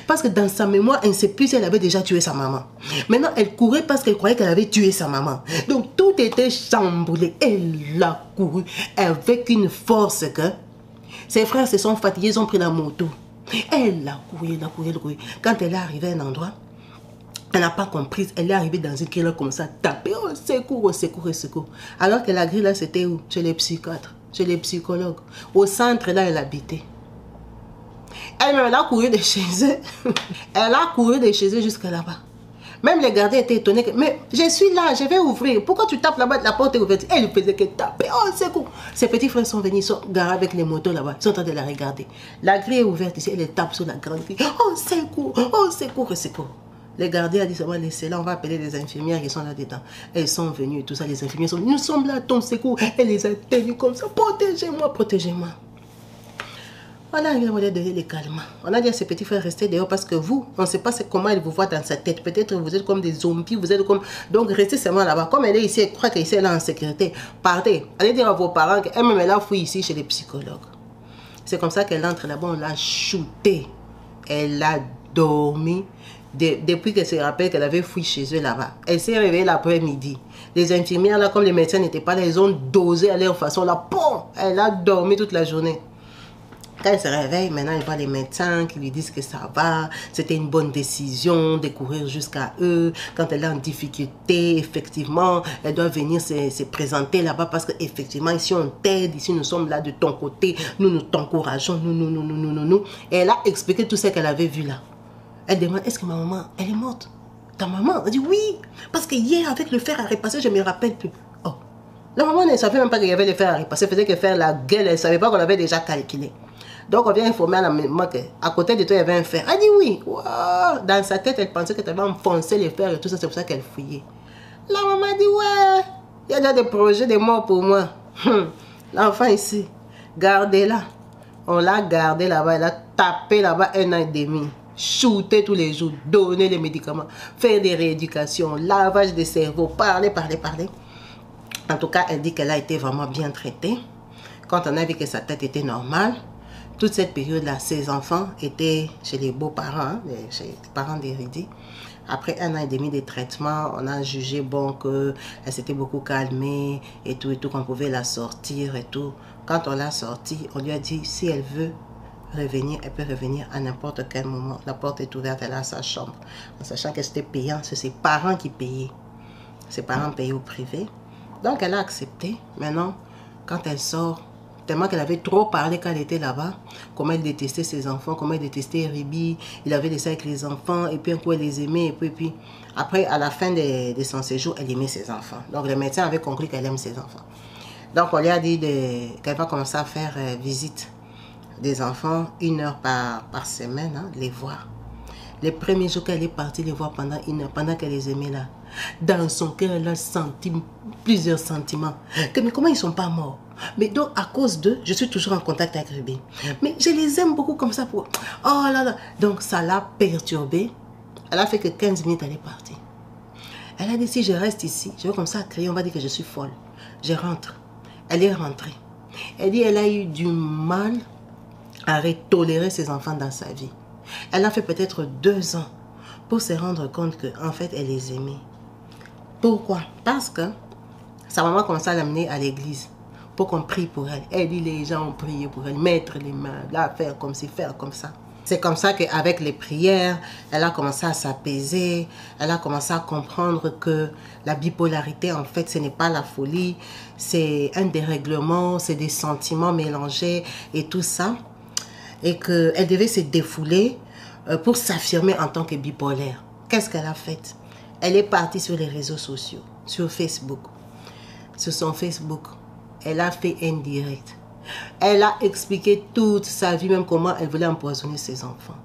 Parce que dans sa mémoire, elle ne sait plus si elle avait déjà tué sa maman. Maintenant, elle courait parce qu'elle croyait qu'elle avait tué sa maman. Donc, tout était chamboulé. Elle a couru avec une force que ses frères se sont fatigués, ils ont pris la moto. Elle a couru, elle a couru, elle a couru. Quand elle est arrivée à un endroit, elle n'a pas compris. Elle est arrivée dans une grille, elle a commencé à taper. Oh, secours, oh, secours, oh, secours. Alors que la grille, là, c'était où? Chez les psychiatres, chez les psychologues. Au centre, là, elle habitait. Elle-même, elle a couru de chez eux. Elle a couru de chez eux jusqu'à là-bas. Même les gardiens étaient étonnés. Mais je suis là, je vais ouvrir. Pourquoi tu tapes là-bas? La porte est ouverte. Elle ne faisait que taper. Oh, secours. Ses petits frères sont venus, ils sont garés avec les motos là-bas. Ils sont en train de la regarder. La grille est ouverte ici. Elle tape sur la grande grille. Oh, secours. Oh, secours, secours. Les gardiens ont dit, ça va laisser là, on va appeler les infirmières qui sont là-dedans. Elles sont venues et tout ça, les infirmières sont venues. Nous sommes là, ton secours. Elle les a tenues comme ça. Protégez-moi, protégez-moi. On a regardé donner les calmants. On a dit à ses petits frères, restez dehors parce que vous, on ne sait pas comment elle vous voit dans sa tête. Peut-être vous êtes comme des zombies, vous êtes comme... Donc restez seulement là-bas. Comme elle est ici, elle croit qu'ici elle est en sécurité. Partez. Allez dire à vos parents qu'elle-même elle a fouillé ici chez les psychologues. C'est comme ça qu'elle entre là-bas, on l'a shootée. Elle a dormi. Depuis qu'elle se rappelle qu'elle avait fouillé chez eux là-bas. Elle s'est réveillée l'après-midi. Les infirmières là, comme les médecins n'étaient pas là, ils ont dosé à leur façon là. Bon, elle a dormi toute la journée. Quand elle se réveille, maintenant elle voit les médecins qui lui disent que ça va, c'était une bonne décision de courir jusqu'à eux. Quand elle est en difficulté, effectivement, elle doit venir se présenter là-bas parce qu'effectivement, ici on t'aide, ici nous sommes là de ton côté, nous nous t'encourageons, nous. Et elle a expliqué tout ce qu'elle avait vu là. Elle demande, est-ce que ma maman, elle est morte? Ta maman? Elle dit oui, parce que hier avec le fer à repasser, je ne me rappelle plus. Oh, la maman ne savait même pas qu'il y avait le fer à repasser, elle faisait que faire la gueule, elle ne savait pas qu'on avait déjà calculé. Donc, on vient informer à la maman qu'à côté de toi, il y avait un fer. Elle dit oui. Wow. Dans sa tête, elle pensait que tu avais enfoncé les fers et tout ça. C'est pour ça qu'elle fouillait. La maman dit ouais, il y a déjà des projets de mort pour moi. L'enfant ici, gardez-la. On l'a gardée là-bas. Elle a tapé là-bas 1 an et demi. Shooter tous les jours, donner les médicaments, faire des rééducations, lavage des cerveaux, parler. En tout cas, elle dit qu'elle a été vraiment bien traitée. Quand on a vu que sa tête était normale, toute cette période-là, ses enfants étaient chez les beaux-parents, chez les parents d'Hérédie. Après 1 an et demi de traitement, on a jugé bon qu'elle s'était beaucoup calmée et tout, qu'on pouvait la sortir et tout. Quand on l'a sortie, on lui a dit si elle veut revenir, elle peut revenir à n'importe quel moment. La porte est ouverte, elle a sa chambre. En sachant que c'était payant, c'est ses parents qui payaient. Ses parents payaient au privé. Donc elle a accepté. Maintenant, quand elle sort, tellement qu'elle avait trop parlé quand elle était là-bas, comment elle détestait ses enfants, comment elle détestait Ribi, il avait laissé avec les enfants, et puis un coup elle les aimait, et puis après, à la fin de son séjour, elle aimait ses enfants. Donc le médecin avait compris qu'elle aime ses enfants. Donc on lui a dit qu'elle va commencer à faire visite des enfants 1 heure par semaine, hein, les voir. Les premiers jours qu'elle est partie les voir pendant 1 heure, pendant qu'elle les aimait là, dans son cœur, elle a senti plusieurs sentiments. Mais comment ils ne sont pas morts? Mais donc, à cause d'eux, je suis toujours en contact avec Ruby. Mais je les aime beaucoup comme ça pour... Oh là là. Donc, ça l'a perturbée. Elle a fait que 15 minutes, elle est partie. Elle a dit, si je reste ici, je vais comme ça crier, on va dire que je suis folle. Je rentre. Elle est rentrée. Elle dit, elle a eu du mal à tolérer ses enfants dans sa vie. Elle a fait peut-être 2 ans pour se rendre compte qu'en fait, elle les aimait. Pourquoi? Parce que sa maman commençait à l'amener à l'église pour qu'on prie pour elle. Elle dit, les gens ont prié pour elle, mettre les mains, là, faire comme ci, faire comme ça. C'est comme ça qu'avec les prières, elle a commencé à s'apaiser, elle a commencé à comprendre que la bipolarité, en fait, ce n'est pas la folie, c'est un dérèglement, c'est des sentiments mélangés et tout ça. Et qu'elle devait se défouler pour s'affirmer en tant que bipolaire. Qu'est-ce qu'elle a fait? Elle est partie sur les réseaux sociaux, sur Facebook. Sur son Facebook, elle a fait un direct. Elle a expliqué toute sa vie, même comment elle voulait empoisonner ses enfants.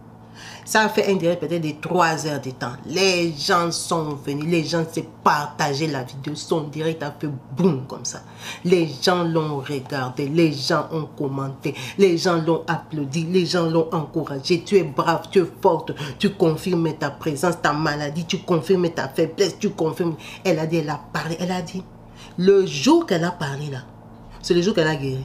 Ça a fait un direct peut-être de 3 heures de temps. Les gens sont venus, les gens s'est partagé la vidéo. Son direct a fait boum comme ça. Les gens l'ont regardé, les gens ont commenté, les gens l'ont applaudi, les gens l'ont encouragé. Tu es brave, tu es forte, tu confirmes ta présence, ta maladie, tu confirmes ta faiblesse, tu confirmes. Elle a dit, elle a parlé, elle a dit, le jour qu'elle a parlé là, c'est le jour qu'elle a guéri.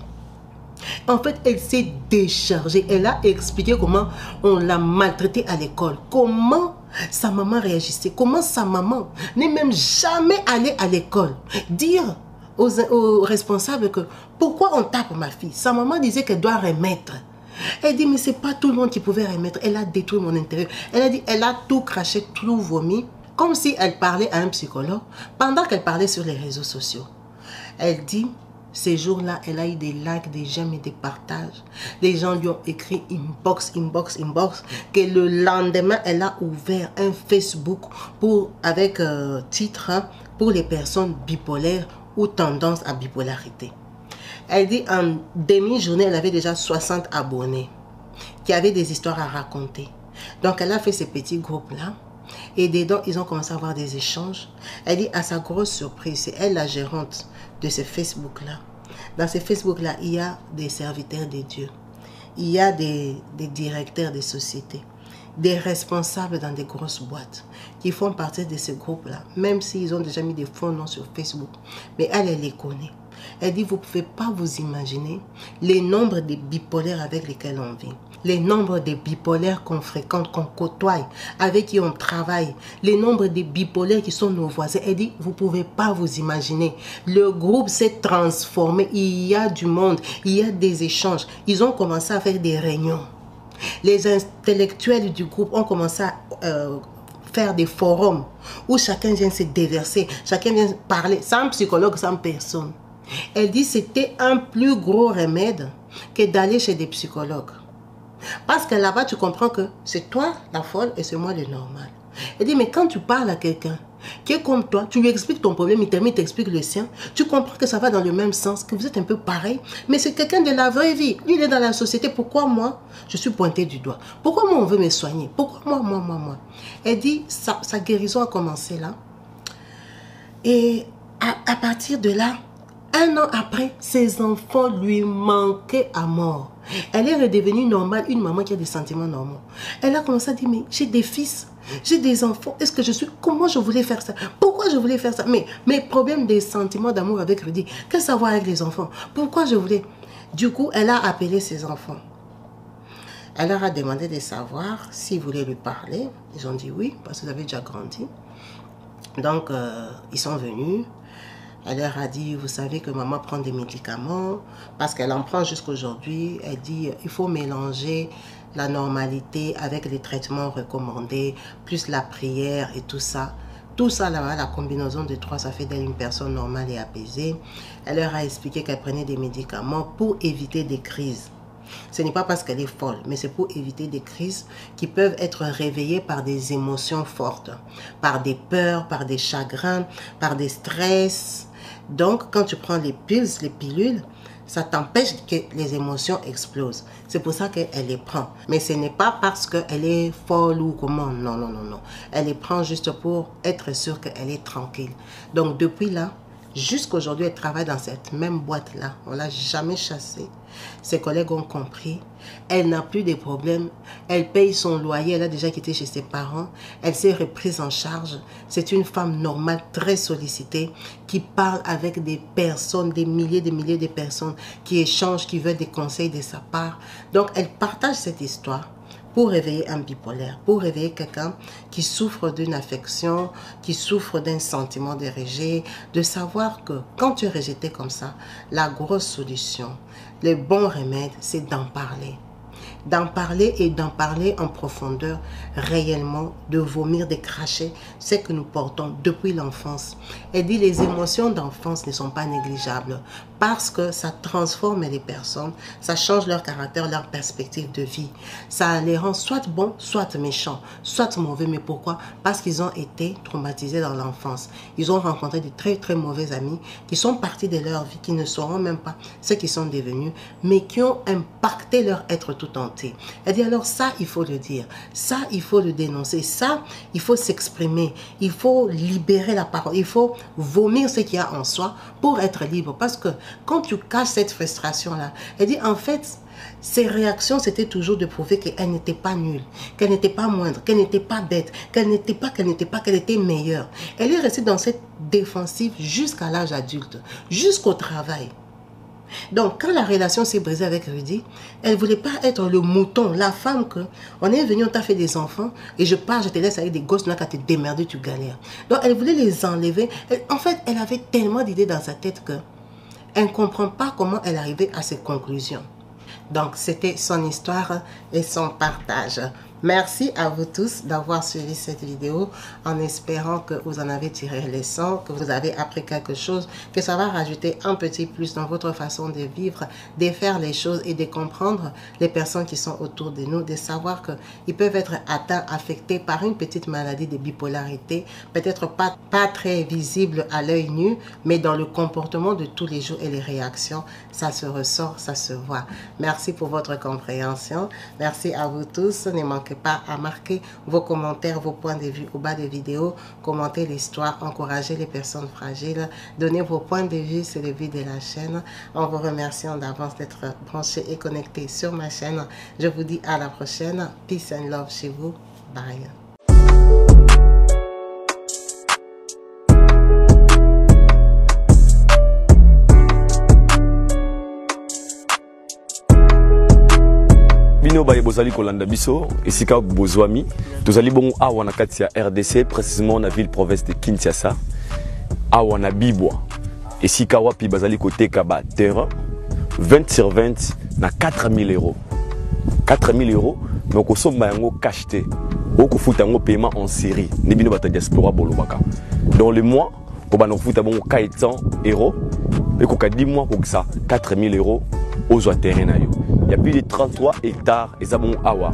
En fait, elle s'est déchargée. Elle a expliqué comment on l'a maltraitée à l'école. Comment sa maman réagissait. Comment sa maman n'est même jamais allée à l'école. Dire aux responsables que pourquoi on tape ma fille. Sa maman disait qu'elle doit remettre. Elle dit mais c'est pas tout le monde qui pouvait remettre. Elle a détruit mon intérieur. Elle a dit elle a tout craché, tout vomi. Comme si elle parlait à un psychologue pendant qu'elle parlait sur les réseaux sociaux. Elle dit ces jours-là, elle a eu des likes, des j'aime et des partages. Les gens lui ont écrit inbox, inbox, inbox. Que le lendemain, elle a ouvert un Facebook avec titre pour les personnes bipolaires ou tendance à bipolarité. Elle dit en demi-journée, elle avait déjà 60 abonnés qui avaient des histoires à raconter. Donc, elle a fait ces petits groupes-là. Et dedans, ils ont commencé à avoir des échanges. Elle dit, à sa grosse surprise, c'est elle la gérante de ce Facebook-là. Dans ce Facebook-là, il y a des serviteurs de Dieu. Il y a des directeurs de sociétés, des responsables dans des grosses boîtes qui font partie de ce groupe-là, même s'ils ont déjà mis des faux noms sur Facebook. Mais elle les connaît. Elle dit, vous ne pouvez pas vous imaginer les nombres de bipolaires avec lesquels on vit. Les nombres de bipolaires qu'on fréquente, qu'on côtoie, avec qui on travaille, les nombres de bipolaires qui sont nos voisins. Elle dit, vous ne pouvez pas vous imaginer. Le groupe s'est transformé, il y a du monde, il y a des échanges. Ils ont commencé à faire des réunions. Les intellectuels du groupe ont commencé à faire des forums où chacun vient se déverser, chacun vient parler, sans psychologue, sans personne. Elle dit, c'était un plus gros remède que d'aller chez des psychologues. Parce que là-bas, tu comprends que c'est toi la folle et c'est moi le normal. Elle dit, mais quand tu parles à quelqu'un qui est comme toi, tu lui expliques ton problème, il t'explique le sien, tu comprends que ça va dans le même sens, que vous êtes un peu pareil, mais c'est quelqu'un de la vraie vie. Lui, il est dans la société. Pourquoi moi, je suis pointée du doigt? Pourquoi moi, on veut me soigner? Pourquoi moi? Elle dit, sa guérison a commencé là. Et à partir de là, 1 an après, ses enfants lui manquaient à mort. Elle est redevenue normale, une maman qui a des sentiments normaux. Elle a commencé à dire, mais j'ai des fils, j'ai des enfants, est-ce que je suis... Comment je voulais faire ça? Pourquoi je voulais faire ça? Mais mes problèmes des sentiments d'amour avec Rudy, qu'est-ce que ça va avec les enfants? Pourquoi je voulais... Du coup, elle a appelé ses enfants. Elle leur a demandé de savoir s'ils voulaient lui parler. Ils ont dit oui, parce qu'ils avaient déjà grandi. Donc, ils sont venus. Elle leur a dit, vous savez que maman prend des médicaments, parce qu'elle en prend jusqu'aujourd'hui. Elle dit, il faut mélanger la normalité avec les traitements recommandés, plus la prière et tout ça. Tout ça, là, la combinaison de 3, ça fait d'elle une personne normale et apaisée. Elle leur a expliqué qu'elle prenait des médicaments pour éviter des crises. Ce n'est pas parce qu'elle est folle, mais c'est pour éviter des crises qui peuvent être réveillées par des émotions fortes, par des peurs, par des chagrins, par des stress. Donc, quand tu prends les pilules, ça t'empêche que les émotions explosent. C'est pour ça qu'elle les prend. Mais ce n'est pas parce qu'elle est folle ou comment. Non. Elle les prend juste pour être sûre qu'elle est tranquille. Donc, depuis là, jusqu'aujourd'hui, elle travaille dans cette même boîte-là. On ne l'a jamais chassée. Ses collègues ont compris. Elle n'a plus de problèmes. Elle paye son loyer. Elle a déjà quitté chez ses parents. Elle s'est reprise en charge. C'est une femme normale, très sollicitée, qui parle avec des personnes, des milliers de personnes, qui échangent, qui veulent des conseils de sa part. Donc, elle partage cette histoire pour réveiller un bipolaire, pour réveiller quelqu'un qui souffre d'une affection, qui souffre d'un sentiment de rejet, de savoir que quand tu es rejeté comme ça, la grosse solution, le bon remède, c'est d'en parler. d'en parler et d'en parler en profondeur, réellement, de vomir, de cracher, ce que nous portons depuis l'enfance. Elle dit les émotions d'enfance ne sont pas négligeables parce que ça transforme les personnes, ça change leur caractère, leur perspective de vie. Ça les rend soit bons, soit méchants, soit mauvais. Mais pourquoi? Parce qu'ils ont été traumatisés dans l'enfance. Ils ont rencontré de très très mauvais amis qui sont partis de leur vie, qui ne sauront même pas ce qu'ils sont devenus, mais qui ont impacté leur être tout entier. Elle dit alors ça, il faut le dire. Ça, il faut le dénoncer. Ça, il faut s'exprimer. Il faut libérer la parole. Il faut vomir ce qu'il y a en soi pour être libre. Parce que quand tu caches cette frustration-là, elle dit en fait, ses réactions, c'était toujours de prouver qu'elle n'était pas nulle, qu'elle n'était pas moindre, qu'elle n'était pas bête, qu'elle était meilleure. Elle est restée dans cette défensive jusqu'à l'âge adulte, jusqu'au travail. Donc, quand la relation s'est brisée avec Rudy, elle ne voulait pas être le mouton, la femme que on est venu, on t'a fait des enfants et je pars, je te laisse avec des gosses, là, qu'à te démerder, tu galères. Donc, elle voulait les enlever. En fait, elle avait tellement d'idées dans sa tête que elle ne comprend pas comment elle arrivait à ses conclusions. Donc, c'était son histoire et son partage. Merci à vous tous d'avoir suivi cette vidéo en espérant que vous en avez tiré les leçons, que vous avez appris quelque chose, que ça va rajouter un petit plus dans votre façon de vivre, de faire les choses et de comprendre les personnes qui sont autour de nous, de savoir qu'ils peuvent être atteints, affectés par une petite maladie de bipolarité, peut-être pas très visible à l'œil nu, mais dans le comportement de tous les jours et les réactions, ça se ressort, ça se voit. Merci pour votre compréhension. Merci à vous tous. Ne manquez pas à marquer vos commentaires, vos points de vue au bas des vidéos, commenter l'histoire, encourager les personnes fragiles, donner vos points de vue sur le but de la chaîne. En vous remerciant d'avance d'être branchés et connectés sur ma chaîne. Je vous dis à la prochaine. Peace and love chez vous. Bye. Bino baye bozali kolanda biso esika bozwami tozali bongo awa na kati ya RDC précisément na ville province de Kinshasa awa na Bibwa esika wapi bazali koteka ba terrain 20 sur 20 na 4000 euros 4000 euros mais kosomba yango cash te okofuta yango paiement en série ne bino bata diaspora bolobaka dans le mois ko bana kofuta bongo 400 euros et ko ka 10 mois ko ça 4000 euros aux terrain na yo. Il y a plus de 33 hectares et ça bon awa.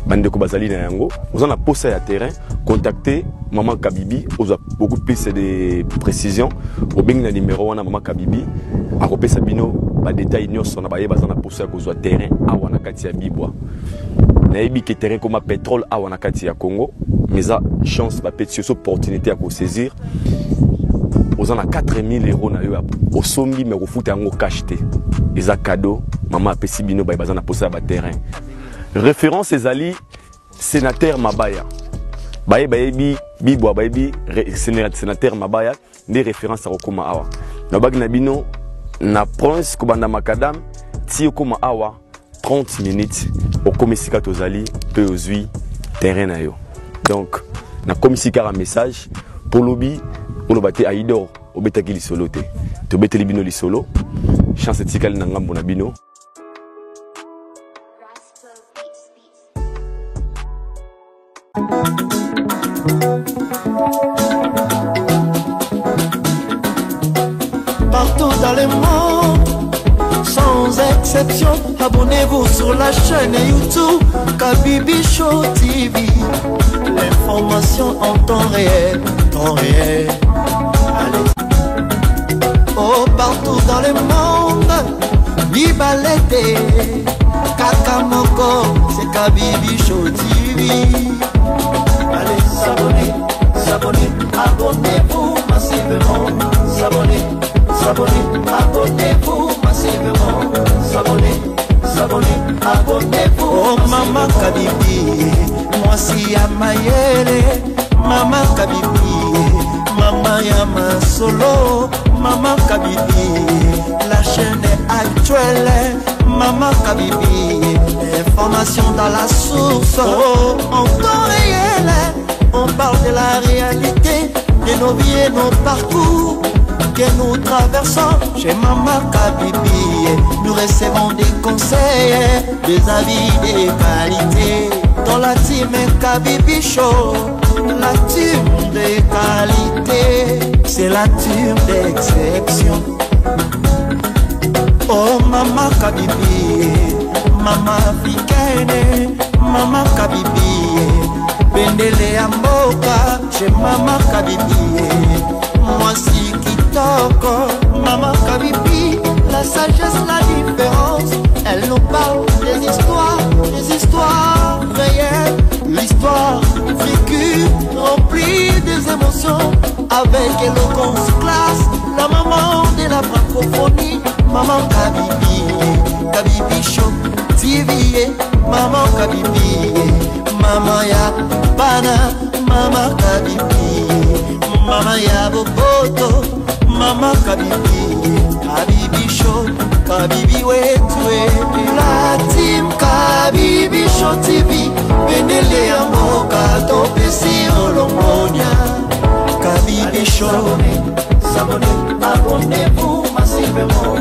Bande ko bazali na yango, vous en a posé à terrain, contactez maman Kabibi, vous a beaucoup plus de précisions. Au bing na numéro wana maman Kabibi, a repé sabino ba détail nyonso na baye bazana posé ko zo terrain awa na kati ya Bibwa. Na yebi ke terrain comme pétrole awa na kati ya Congo, mais ça chance ba petite opportunité à ko saisir. Vous en a 4000 euros na yo au sombi mais au foot yango cash te. Eza cadeau maman apesi bino ba bazana posé à ba terrain. Référence ezali sénateur Mabaya. Baye bayebi Bibwa bayebi sénateur Mabaya des références à Okoma awa. Na bag na bino na prince kobanda makadam ti Okoma awa 30 minutes au komisika tozali pe ozui terrain na yo. Donc na komisika un message pour lobby on bate aidor obetaki li solo te. To beteli bino li solo. Chance tikali na ngambo na bino. Partout dans le monde, sans exception, abonnez-vous sur la chaîne YouTube Kabibi Show TV. L'information en temps réel, Allez. Oh, partout dans le monde, Bibalete, Kakamoko, c'est Kabibi Show TV. Allez, s'abonner, abonnez-vous massivement. S'abonner, abonnez-vous massivement. S'abonner, abonnez-vous. Oh, maman Kabibi, moi si à Mayele, maman Kabibi, maman Yama Solo, maman Kabibi, la chaîne est actuelle, maman Kabibi, information dans la source, oh, en temps réel, on parle de la réalité, de nos vies et nos parcours, que nous traversons chez Maman Kabibi. Nous recevons des conseils, des avis, des qualités. Dans la team Kabibi Show, la team de qualité, c'est la team d'exception. Oh Maman Kabibi, Maman africaine, Maman Kabibi, Bendele ya mboka chez Maman Kabibi. Moi si kitoko, Maman Kabibi, la sagesse, la différence. Elle nous parle des histoires réelles, l'histoire vécue, remplie des émotions, avec éloquence classe, la maman de la francophonie, Maman Kabibi, Kabibi Show TV, Maman Kabibi, Maman ya bana, Maman Kabibi, Maman ya boboto, Maman Kabibi, Kabibi Show, Kabibi wetwe, la team Kabibi Show TV, Bendele ya mboka, topesi olongonya, Kabibi Show. Abonnez-vous massivement,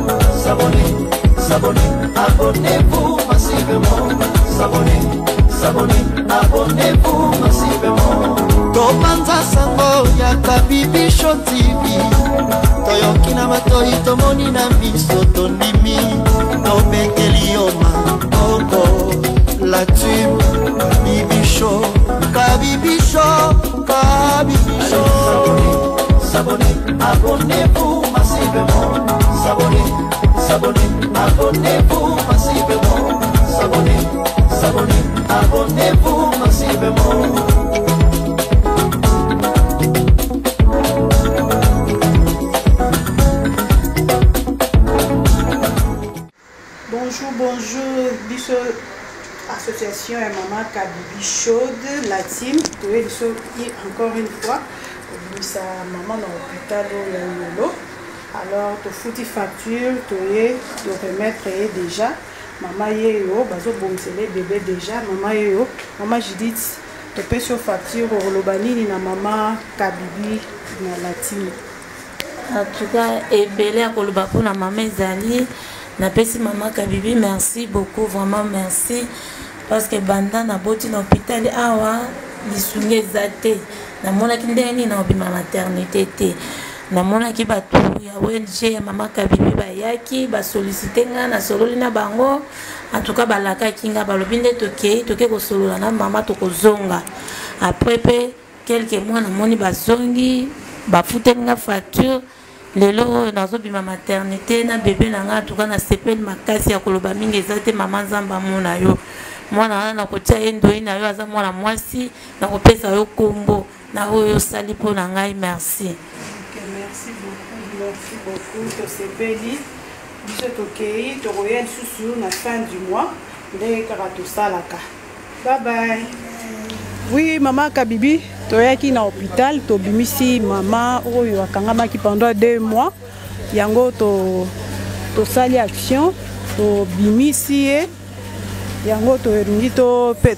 abonnez-vous massivement, abonnez-vous massivement. Topanza sango ya Kabibi Show TV, toyoki na matoi tomoni na miso tondimi, tobekeli yoma oko, la team Kabibi Show, Kabibi Show, Kabibi Show. Abonnez-vous massivement, abonnez-vous massivement, abonnez-vous massivement. Bonjour, biso association et Maman Kabibi Show, la team, encore une fois. Sa maman dans l'hôpital Yolo. Alors, tu fous tes factures, tu remettre déjà. Maman yo, bazo bomsele bébé déjà. Maman yo, maman Judith, tu peux sur facture au Lobani na Maman Kabibi na la team. En tout cas, et belé à Kolobapo na Maman Zali, na pesi Maman Kabibi, merci beaucoup, vraiment merci. Parce que banda na boti na l'hôpital awa, lisunge zate. Namonaki ndeni na obima maternité te namonaki bato ya ONG ya Maman Kabibi bayaki basollicite nga na sololi na bango en tout cas balakaki nga balobi nde toke kosolola na mama tokozonga après pe quelques mois namoni bazongi bafuteli nga facture lelo nazobima maternité na bébé na nga en tout cas na sepeli makasi ya koloba mingi eza te mama nzamba mona yo mwana wana nakotia ye ndoi na yo aza mwana mwasi nakopesa yo kombo. Merci beaucoup, merci beaucoup. Tu sais, Béli, tu sais, tu reviens sous la fin du mois. Bye bye. Oui, Maman Kabibi, tu es qui dans l'hôpital, tu es ici, maman, qui pendant 2 mois. Yango, tu sali action, tu es ici. Yango, tu es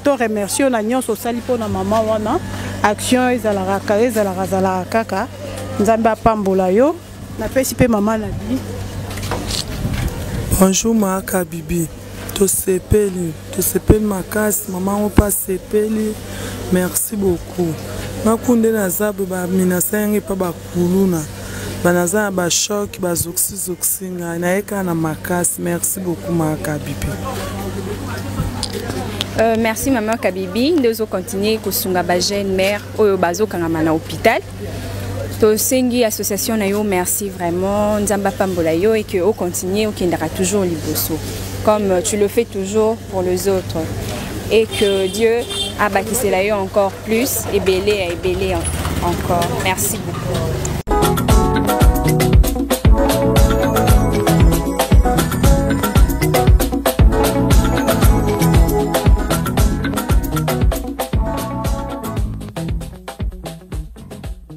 remercié, on a mis au sali pour la maman. Action ezalaka kaka nzambe apambola yo na pesi pe mama na bi. Bonjour Maman Kabibi, to sepeli makasi maman opa sepeli, merci beaucoup. Makunde na zabu ba minasenge pa bakuluna banaza ba choc ba zoxi na eka na makasi, merci beaucoup Maman Kabibi. Merci Maman Kabibi, nous allons continuer à sunga ba jeune mère au bazo kangama na hôpital. To sengi association na yo, merci vraiment nzamba pambola yo et que au continuer au kindara toujours liboso comme tu le fais toujours pour les autres et que Dieu a bâti cela yo encore plus et belé encore. Merci beaucoup.